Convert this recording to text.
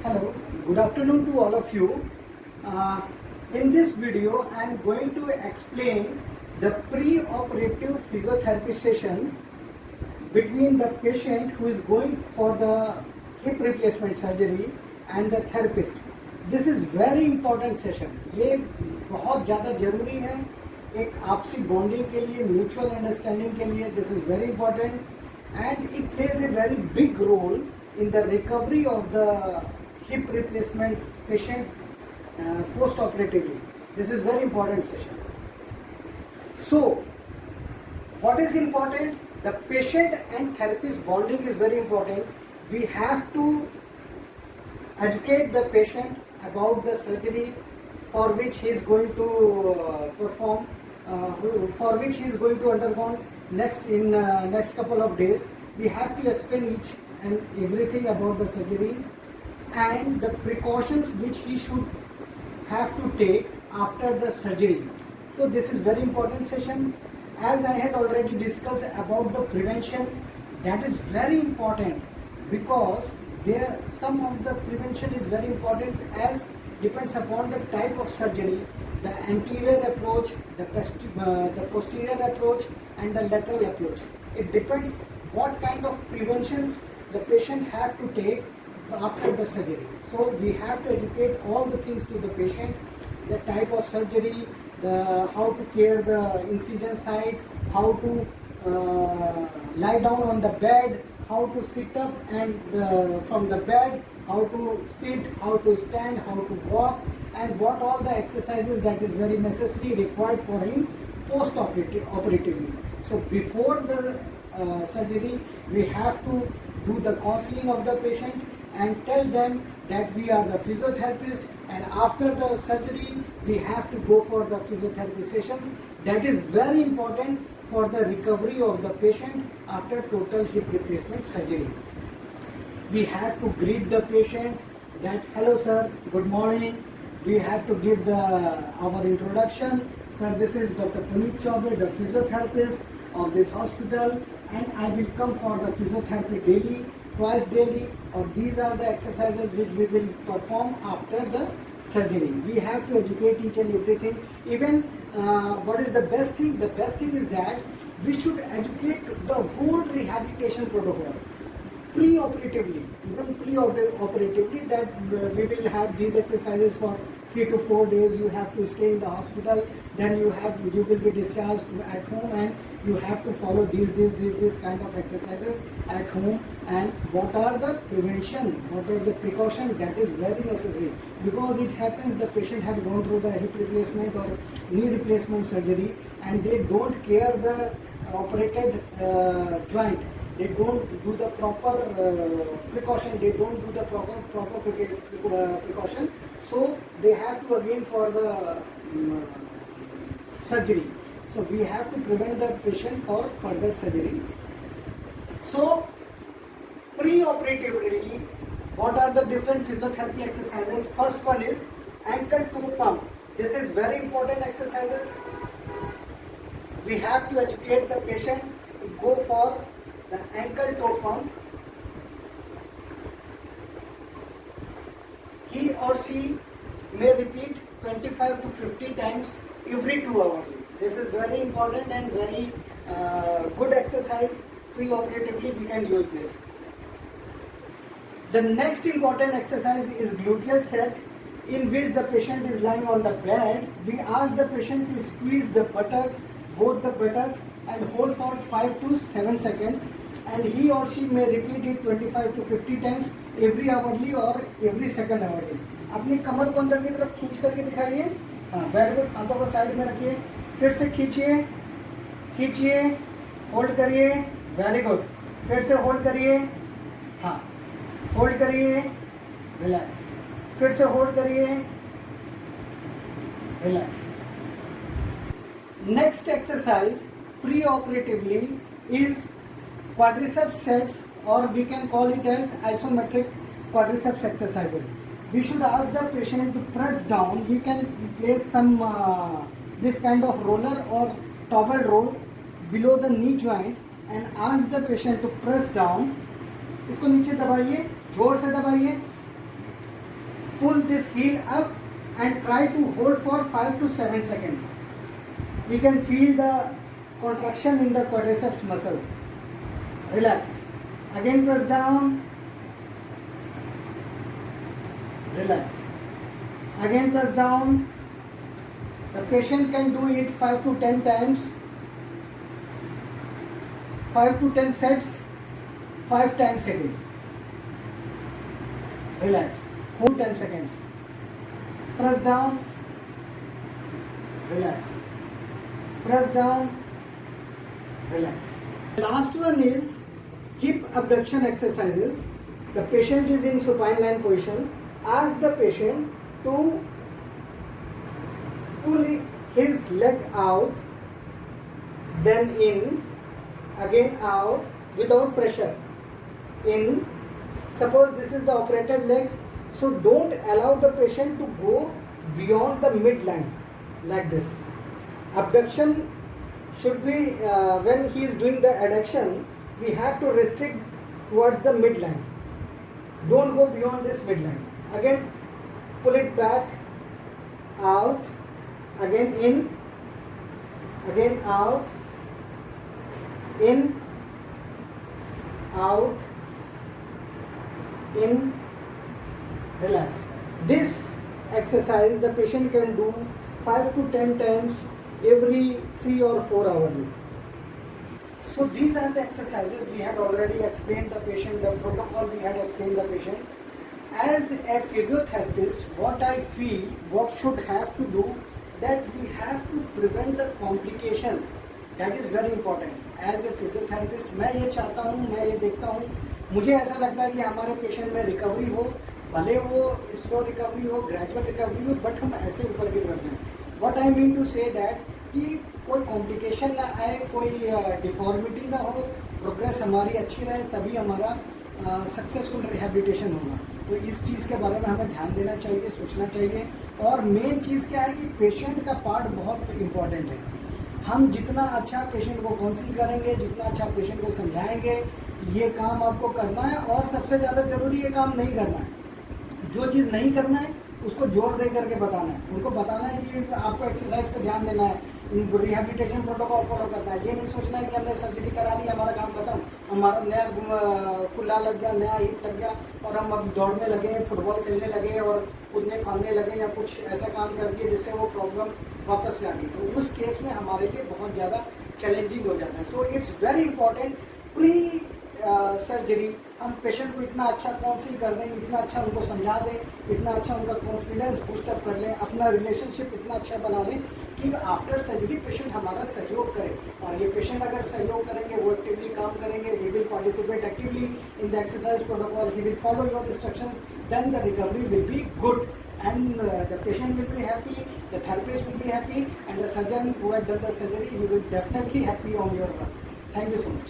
Hello, good afternoon to all of you. In this video, I am going to explain the pre-operative physiotherapy session between the patient who is going for the hip replacement surgery and the therapist. This is very important session. ये बहुत ज़्यादा ज़रूरी है एक आपसी bonding के लिए, mutual understanding के लिए. This is very important and it plays a very big role in the recovery of the hip replacement patient post-operatively. This is very important session. So, what is important? The patient and therapist bonding is very important. We have to educate the patient about the surgery for which he is going to perform, for which he is going to undergo next couple of days. We have to explain each and everything about the surgery and the precautions which he should have to take after the surgery. So this is very important session. As I had already discussed about the prevention, that is very important because there some of the prevention is very important as depends upon the type of surgery, the anterior approach, the posterior approach and the lateral approach. It depends what kind of preventions the patient have to take after the surgery. So we have to educate all the things to the patient, the type of surgery, the how to care the incision site, how to lie down on the bed, how to sit up and from the bed, how to sit, how to stand, how to walk, and what all the exercises that is very necessary required for him post-operatively. So before the surgery, we have to do the counseling of the patient and tell them that we are the physiotherapist, and after the surgery we have to go for the physiotherapy sessions. That is very important for the recovery of the patient after total hip replacement surgery. We have to greet the patient that hello sir, good morning. We have to give our introduction. Sir, this is Dr. Puneet Chaubey, the physiotherapist of this hospital, and I will come for the physiotherapy daily, twice daily, or these are the exercises which we will perform after the surgery. We have to educate each and everything. Even what is the best thing? The best thing is that we should educate the whole rehabilitation protocol pre-operatively, even pre-operatively, that we will have these exercises for 3 to 4 days. You have to stay in the hospital, then you will be discharged at home, and you have to follow these kind of exercises at home. And what are the prevention, what are the precaution, that is very necessary, because it happens the patient had gone through the hip replacement or knee replacement surgery and they don't care the operated joint. They don't do the proper precaution, they don't do the proper precaution, so they have to again for the surgery. So we have to prevent the patient for further surgery. So pre-operatively, what are the different physiotherapy exercises? First one is ankle toe pump. This is very important exercises. We have to educate the patient to go for the ankle toe pump. He or she may repeat 25 to 50 times every 2 hours. This is very important and very good exercise. Pre-operatively we can use this. The next important exercise is gluteal set, in which the patient is lying on the bed. We ask the patient to squeeze the buttocks, both the buttocks, and hold for 5 to 7 seconds, and he or she may repeat it 25 to 50 times every hourly or every second hourly. अपनी कमर को अंदर की तरफ खींच करके दिखाइए. हाँ, very good. हाथों को साइड में रखिए, फिर से खींचिए, खींचिए, होल्ड करिए, वेरी गुड. फिर से होल्ड करिए, हाँ, होल्ड करिए, रिलैक्स. फिर से होल्ड करिए, relax. Next exercise pre-operatively is quadriceps sets, or we can call it as isometric quadriceps exercises. We should ask the patient to press down. We can place some this kind of roller or towel roll below the knee joint and ask the patient to press down. इसको नीचे दबाइए, जोर से दबाइए, pull this heel up and try to hold for 5 to 7 seconds. You can feel the contraction in the quadriceps muscle. Relax. Again press down. Relax. Again press down. The patient can do it 5 to 10 times. 5 to 10 sets, 5 times a day. Relax. Hold 10 seconds. Press down. Relax. Press down. Relax. Last one is hip abduction exercises. The patient is in supine lying position. Ask the patient to pull his leg out, then in, again out without pressure. In. Suppose this is the operated leg, so don't allow the patient to go beyond the midline like this. Abduction should be when he is doing the adduction, we have to restrict towards the midline. Don't go beyond this midline. Again, pull it back, out, again in, again out, in, out, in, relax. This exercise the patient can do 5 to 10 times every 3 or 4 hourly. So these are the exercises we had already explained the patient, the protocol we had explained the patient. As a physiotherapist, what I feel, what should have to do, that we have to prevent the complications. That is very important. As a physiotherapist, मैं ये चाहता हूँ, मैं ये देखता हूँ, मुझे ऐसा लगता है कि हमारे पेशेंट में रिकवरी हो, भले वो स्लो रिकवरी हो, ग्रेजुअल रिकवरी हो, बट हम ऐसे ऊपर गिर रहे हैं. What I mean to say that कि कोई कॉम्प्लिकेशन ना आए, कोई डिफॉर्मिटी ना हो, प्रोग्रेस हमारी अच्छी रहे, तभी हमारा सक्सेसफुल रिहेबिलिटेशन होगा. तो इस चीज़ के बारे में हमें ध्यान देना चाहिए, सोचना चाहिए. और मेन चीज़ क्या है कि पेशेंट का पार्ट बहुत इम्पॉर्टेंट है. हम जितना अच्छा पेशेंट को काउंसिल करेंगे, जितना अच्छा पेशेंट को समझाएंगे ये काम आपको करना है, और सबसे ज़्यादा ज़रूरी ये काम नहीं करना है. जो चीज़ नहीं करना है उसको जोर दे करके बताना है. उनको बताना है कि आपको एक्सरसाइज पे ध्यान देना है, रिहेबिलिटेशन प्रोटोकॉल फॉलो करना है. ये नहीं सोचना है कि हमने सर्जरी करा ली, हमारा काम खत्म, हमारा नया कुल्ला लग गया, नया हिप लग गया और हम अब दौड़ने लगे, फुटबॉल खेलने लगे और कूदने फांदने लगे या कुछ ऐसा काम कर दिए जिससे वो प्रॉब्लम वापस से आ गई. तो उस केस में हमारे लिए बहुत ज़्यादा चैलेंजिंग हो जाता है. So it's very important pre surgery हम पेशेंट को इतना अच्छा काउंसिल कर दें, इतना अच्छा उनको समझा दें, इतना अच्छा उनका कॉन्फिडेंस बूस्टअप कर लें, अपना रिलेशनशिप इतना अच्छा बना दें कि आफ्टर सर्जरी पेशेंट हमारा सहयोग करे. और ये पेशेंट अगर सहयोग करेंगे, वो एक्टिवली काम करेंगे, he will participate actively in the exercise protocol, he will follow your instruction, then the recovery will be good and the patient will be happy, the therapist will be happy, and the surgeon who had done the surgery, he will definitely happy on your work. Thank you so much.